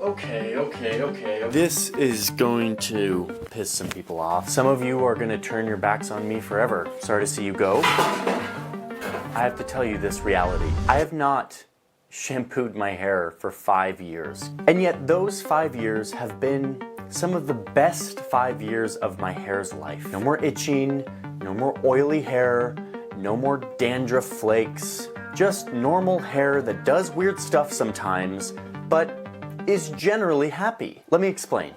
Okay. This is going to piss some people off. Some of you are gonna turn your backs on me forever. Sorry to see you go. I have to tell you this reality. I have not shampooed my hair for 5 years. And yet those 5 years have been some of the best 5 years of my hair's life. No more itching, no more oily hair, no more dandruff flakes, just normal hair that does weird stuff sometimes, but is generally happy. Let me explain.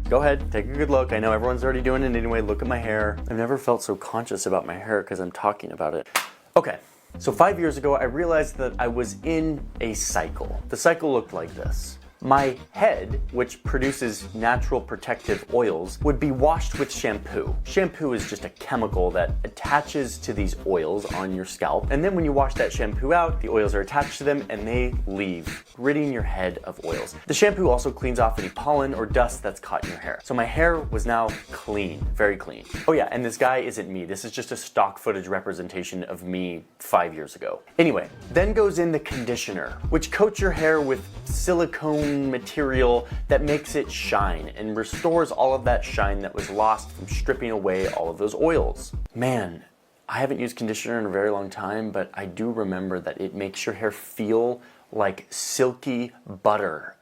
Go ahead, take a good look. I know everyone's already doing it anyway. Look at my hair. I've never felt so conscious about my hair because I'm talking about it. Okay, so 5 years ago, I realized that I was in a cycle. The cycle looked like this. My head, which produces natural protective oils, would be washed with shampoo. Shampoo is just a chemical that attaches to these oils on your scalp. And then when you wash that shampoo out, the oils are attached to them and they leave, ridding your head of oils. The shampoo also cleans off any pollen or dust that's caught in your hair. So my hair was now clean, very clean. Oh yeah, and this guy isn't me. This is just a stock footage representation of me 5 years ago. Anyway, then goes in the conditioner, which coats your hair with silicone material that makes it shine and restores all of that shine that was lost from stripping away all of those oils. Man, I haven't used conditioner in a very long time, but I do remember that it makes your hair feel like silky butter.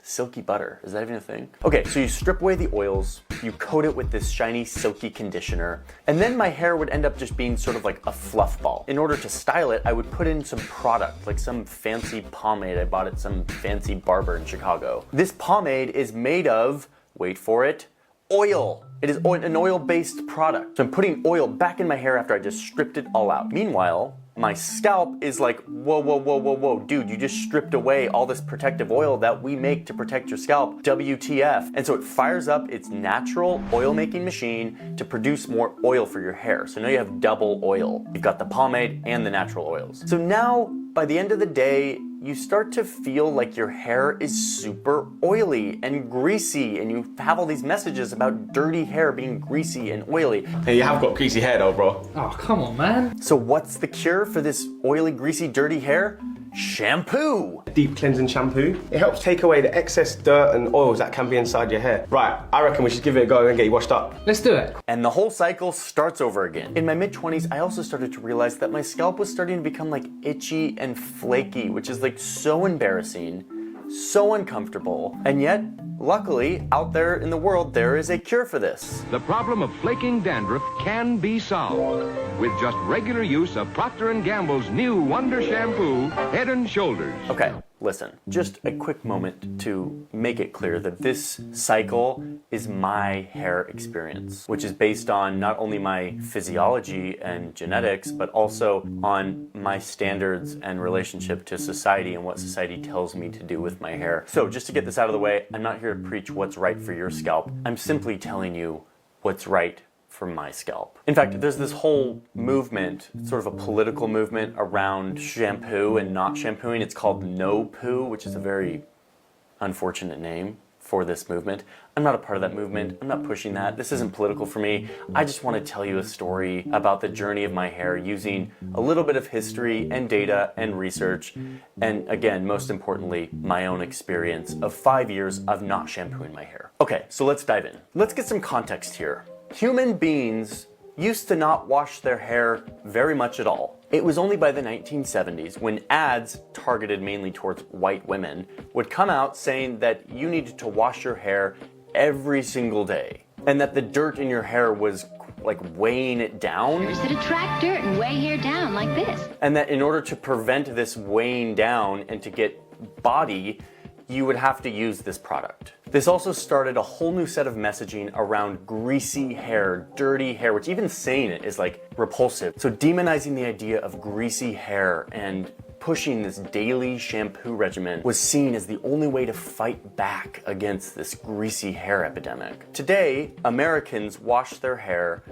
Silky butter, is that even a thing? Okay, so you strip away the oils, you coat it with this shiny, silky conditioner, and then my hair would end up just being sort of like a fluff ball. In order to style it, I would put in some product, like some fancy pomade I bought at some fancy barber in Chicago. This pomade is made of, wait for it, oil. It is an oil-based product. So I'm putting oil back in my hair after I just stripped it all out. Meanwhile, my scalp is like, whoa, dude, you just stripped away all this protective oil that we make to protect your scalp, WTF. And so it fires up its natural oil-making machine to produce more oil for your hair. So now you have double oil. You've got the pomade and the natural oils. So now, by the end of the day, you start to feel like your hair is super oily and greasy, and you have all these messages about dirty hair being greasy and oily. Hey, you have got greasy hair though, bro. Oh, come on, man. So what's the cure for this oily, greasy, dirty hair? Shampoo! Deep cleansing shampoo. It helps take away the excess dirt and oils that can be inside your hair. Right, I reckon we should give it a go and get you washed up. Let's do it. And the whole cycle starts over again. In my mid-20s, I also started to realize that my scalp was starting to become like itchy and flaky, which is like so embarrassing, so uncomfortable. And yet, luckily, out there in the world, there is a cure for this. The problem of flaking dandruff can be solved with just regular use of Procter & Gamble's new Wonder Shampoo, Head and Shoulders. Okay, listen, just a quick moment to make it clear that this cycle is my hair experience, which is based on not only my physiology and genetics, but also on my standards and relationship to society and what society tells me to do with my hair. So just to get this out of the way, I'm not here to preach what's right for your scalp. I'm simply telling you what's right for my scalp. In fact, there's this whole movement, sort of a political movement around shampoo and not shampooing. It's called No Poo, which is a very unfortunate name for this movement. I'm not a part of that movement. I'm not pushing that. This isn't political for me. I just want to tell you a story about the journey of my hair using a little bit of history and data and research. And again, most importantly, my own experience of 5 years of not shampooing my hair. Okay, so let's dive in. Let's get some context here. Human beings used to not wash their hair very much at all. It was only by the 1970s when ads targeted mainly towards white women would come out saying that you needed to wash your hair every single day and that the dirt in your hair was like weighing it down. That attract dirt and weigh hair down like this. And that in order to prevent this weighing down and to get body, you would have to use this product. This also started a whole new set of messaging around greasy hair, dirty hair, which even saying it is like repulsive. So demonizing the idea of greasy hair and pushing this daily shampoo regimen was seen as the only way to fight back against this greasy hair epidemic. Today, Americans wash their hair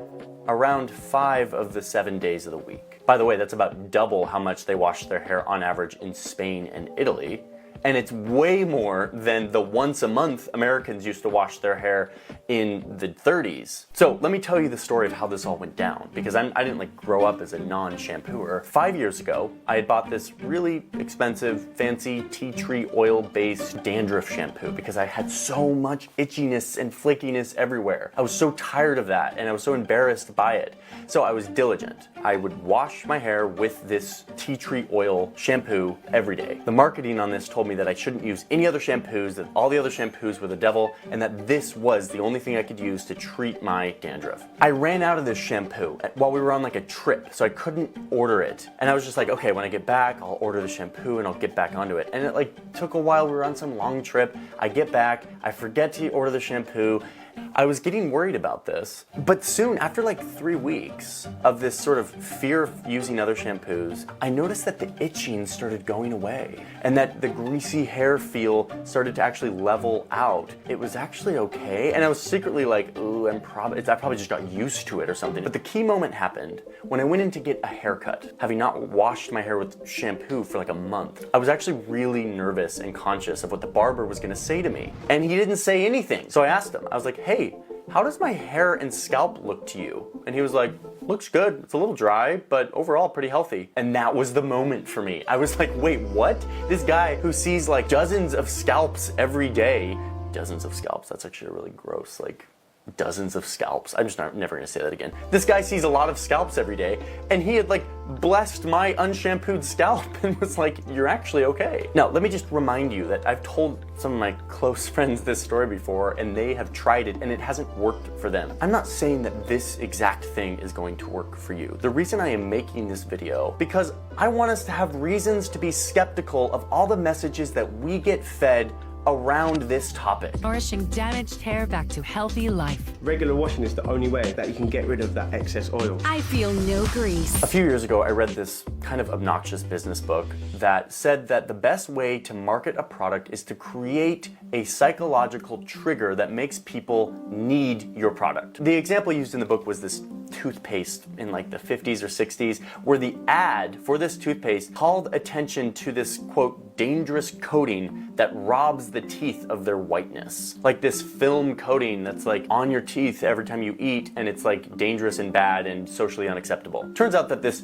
around 5 of the 7 days of the week. By the way, that's about double how much they wash their hair on average in Spain and Italy. And it's way more than the once a month Americans used to wash their hair in the 30s. So let me tell you the story of how this all went down, because I didn't like grow up as a non-shampooer. 5 years ago, I had bought this really expensive, fancy tea tree oil-based dandruff shampoo because I had so much itchiness and flakiness everywhere. I was so tired of that and I was so embarrassed by it. So I was diligent. I would wash my hair with this tea tree oil shampoo every day. The marketing on this told me that I shouldn't use any other shampoos, that all the other shampoos were the devil, and that this was the only thing I could use to treat my dandruff. I ran out of this shampoo while we were on like a trip, so I couldn't order it. And I was just like, okay, when I get back, I'll order the shampoo and I'll get back onto it. And it like took a while. We were on some long trip. I get back, I forget to order the shampoo. I was getting worried about this, but soon, after like 3 weeks of this sort of fear of using other shampoos, I noticed that the itching started going away and that the greasy hair feel started to actually level out. It was actually okay, and I was secretly like, ooh, I probably just got used to it or something. But the key moment happened when I went in to get a haircut, having not washed my hair with shampoo for like a month. I was actually really nervous and conscious of what the barber was gonna say to me, and he didn't say anything. So I asked him, I was like, hey, how does my hair and scalp look to you? And he was like, looks good. It's a little dry, but overall pretty healthy. And that was the moment for me. I was like, wait, what? This guy who sees like dozens of scalps every day, dozens of scalps, that's actually really gross, like dozens of scalps. I'm just never gonna say that again. This guy sees a lot of scalps every day, and he had like blessed my unshampooed scalp and was like, you're actually okay. Now, let me just remind you that I've told some of my close friends this story before, and they have tried it and it hasn't worked for them. I'm not saying that this exact thing is going to work for you. The reason I am making this video, because I want us to have reasons to be skeptical of all the messages that we get fed around this topic. Nourishing damaged hair back to healthy life. Regular washing is the only way that you can get rid of that excess oil. I feel no grease. A few years ago, I read this kind of obnoxious business book that said that the best way to market a product is to create a psychological trigger that makes people need your product. The example used in the book was this toothpaste in like the 50s or 60s, where the ad for this toothpaste called attention to this, quote, dangerous coating that robs the teeth of their whiteness. Like this film coating that's like on your teeth every time you eat, and it's like dangerous and bad and socially unacceptable. Turns out that this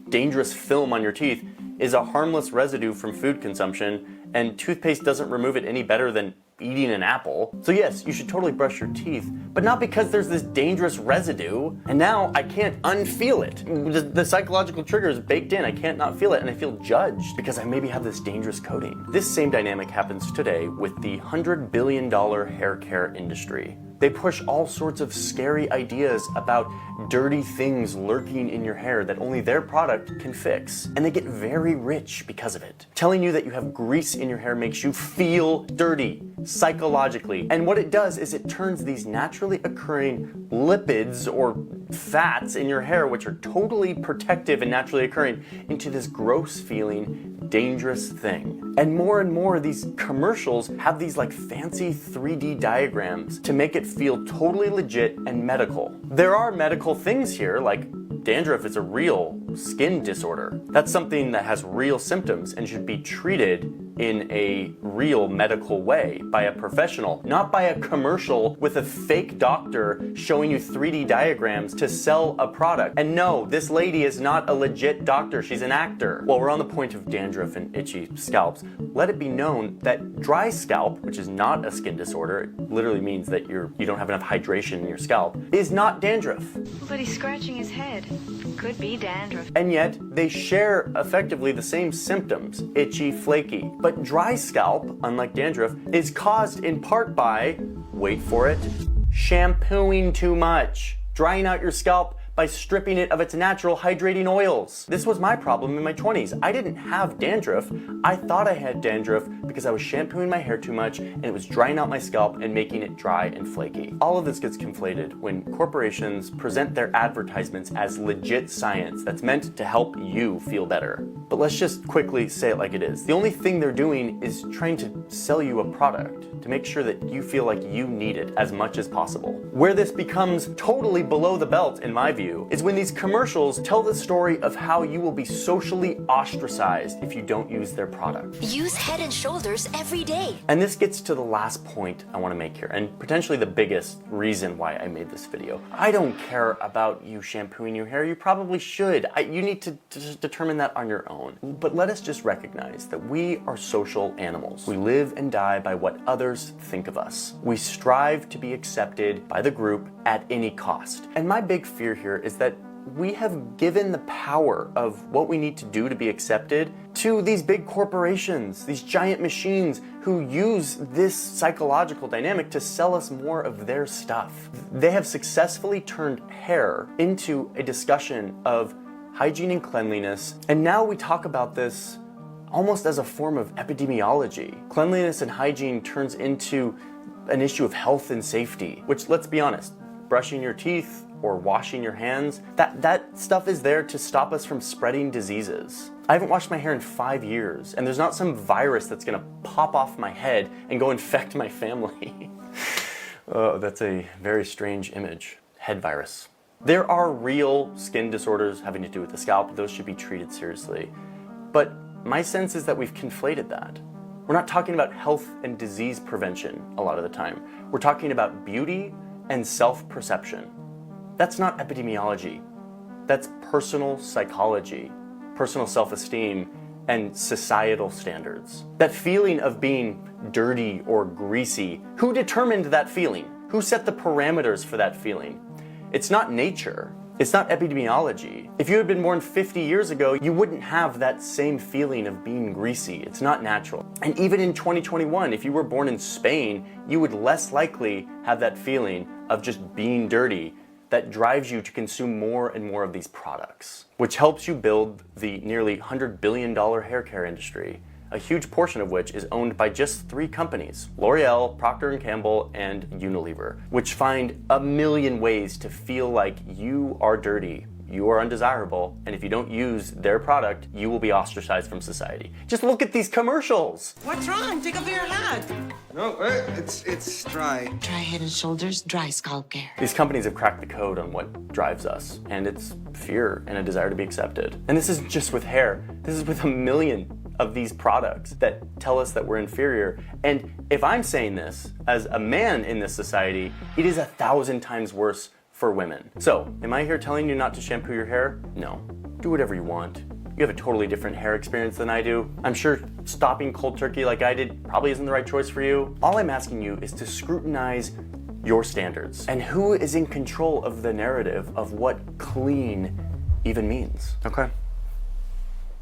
dangerous film on your teeth is a harmless residue from food consumption, and toothpaste doesn't remove it any better than eating an apple. So yes, you should totally brush your teeth, but not because there's this dangerous residue, and now I can't unfeel it. The psychological trigger is baked in, I can't not feel it, and I feel judged because I maybe have this dangerous coating. This same dynamic happens today with the $100 billion hair care industry. They push all sorts of scary ideas about dirty things lurking in your hair that only their product can fix. And they get very rich because of it. Telling you that you have grease in your hair makes you feel dirty psychologically. And what it does is it turns these naturally occurring lipids or fats in your hair, which are totally protective and naturally occurring, into this gross feeling, dangerous thing. And more these commercials have these like fancy 3D diagrams to make it feel totally legit and medical. There are medical things here, like dandruff is a real skin disorder. That's something that has real symptoms and should be treated in a real medical way by a professional, not by a commercial with a fake doctor showing you 3D diagrams to sell a product. And no, this lady is not a legit doctor, she's an actor. While we're on the point of dandruff and itchy scalps, let it be known that dry scalp, which is not a skin disorder, it literally means that you don't have enough hydration in your scalp, is not dandruff. But he's scratching his head. Could be dandruff. And yet, they share effectively the same symptoms, itchy, flaky. But dry scalp, unlike dandruff, is caused in part by, wait for it, shampooing too much, drying out your scalp by stripping it of its natural hydrating oils. This was my problem in my 20s. I didn't have dandruff. I thought I had dandruff because I was shampooing my hair too much and it was drying out my scalp and making it dry and flaky. All of this gets conflated when corporations present their advertisements as legit science that's meant to help you feel better. But let's just quickly say it like it is. The only thing they're doing is trying to sell you a product to make sure that you feel like you need it as much as possible. Where this becomes totally below the belt, in my view, you is when these commercials tell the story of how you will be socially ostracized if you don't use their product. Use Head and Shoulders every day. And this gets to the last point I want to make here, and potentially the biggest reason why I made this video. I don't care about you shampooing your hair. You probably should. You need to determine that on your own. But let us just recognize that we are social animals. We live and die by what others think of us. We strive to be accepted by the group at any cost. And my big fear here is that we have given the power of what we need to do to be accepted to these big corporations, these giant machines who use this psychological dynamic to sell us more of their stuff. They have successfully turned hair into a discussion of hygiene and cleanliness, and now we talk about this almost as a form of epidemiology. Cleanliness and hygiene turns into an issue of health and safety, which, let's be honest, brushing your teeth or washing your hands, that stuff is there to stop us from spreading diseases. I haven't washed my hair in 5 years, and there's not some virus that's gonna pop off my head and go infect my family. Oh, that's a very strange image. Head virus. There are real skin disorders having to do with the scalp. Those should be treated seriously. But my sense is that we've conflated that. We're not talking about health and disease prevention a lot of the time. We're talking about beauty and self-perception. That's not epidemiology. That's personal psychology, personal self-esteem, and societal standards. That feeling of being dirty or greasy, who determined that feeling? Who set the parameters for that feeling? It's not nature. It's not epidemiology. If you had been born 50 years ago, you wouldn't have that same feeling of being greasy. It's not natural. And even in 2021, if you were born in Spain, you would less likely have that feeling of just being dirty that drives you to consume more and more of these products, which helps you build the nearly $100 billion hair care industry, a huge portion of which is owned by just 3 companies, L'Oreal, Procter & Gamble, and Unilever, which find a million ways to feel like you are dirty, you are undesirable, and if you don't use their product, you will be ostracized from society. Just look at these commercials. What's wrong? Take off your hat. No, it's dry. Dry Head and Shoulders, dry scalp care. These companies have cracked the code on what drives us, and it's fear and a desire to be accepted. And this isn't just with hair, this is with a million of these products that tell us that we're inferior. And if I'm saying this as a man in this society, it is 1,000 times worse for women. So, am I here telling you not to shampoo your hair? No. Do whatever you want. You have a totally different hair experience than I do. I'm sure stopping cold turkey like I did probably isn't the right choice for you. All I'm asking you is to scrutinize your standards and who is in control of the narrative of what clean even means. Okay?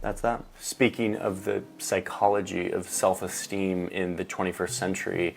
That's that. Speaking of the psychology of self-esteem in the 21st century,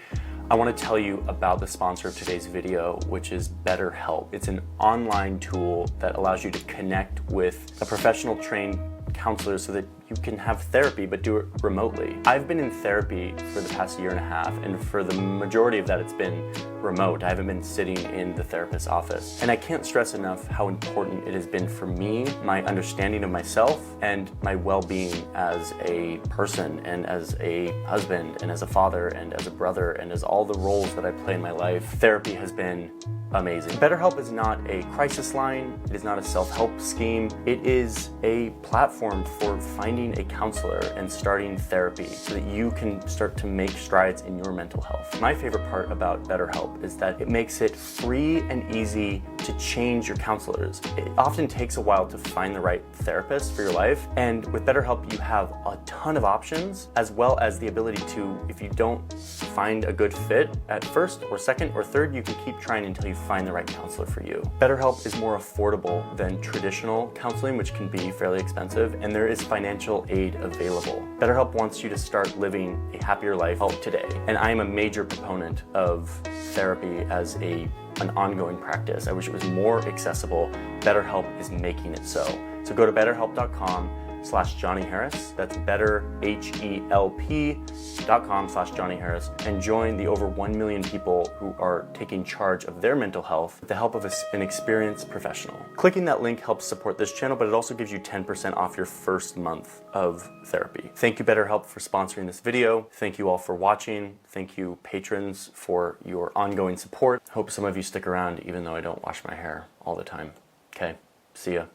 I want to tell you about the sponsor of today's video, which is BetterHelp. It's an online tool that allows you to connect with a professional trained counselor so that you can have therapy but do it remotely. I've been in therapy for the past 1.5 years, and for the majority of that it's been remote. I haven't been sitting in the therapist's office. And I can't stress enough how important it has been for me, my understanding of myself, and my well-being as a person, and as a husband, and as a father, and as a brother, and as all the roles that I play in my life. Therapy has been amazing. BetterHelp is not a crisis line. It is not a self-help scheme. It is a platform for finding a counselor and starting therapy so that you can start to make strides in your mental health. My favorite part about BetterHelp is that it makes it free and easy to change your counselors. It often takes a while to find the right therapist for your life, and with BetterHelp you have a ton of options, as well as the ability to, if you don't find a good fit at first or second or third, you can keep trying until you find the right counselor for you. BetterHelp is more affordable than traditional counseling, which can be fairly expensive, and there is financial aid available. BetterHelp wants you to start living a happier life today, and I am a major proponent of therapy as an ongoing practice. I wish it was more accessible. BetterHelp is making it so. So go to betterhelp.com/Johnny Harris. That's betterhelp.com/Johnny Harris and join the over 1 million people who are taking charge of their mental health with the help of an experienced professional. Clicking that link helps support this channel, but it also gives you 10% off your first month of therapy. Thank you, BetterHelp, for sponsoring this video. Thank you all for watching. Thank you, patrons, for your ongoing support. Hope some of you stick around even though I don't wash my hair all the time. Okay, see ya.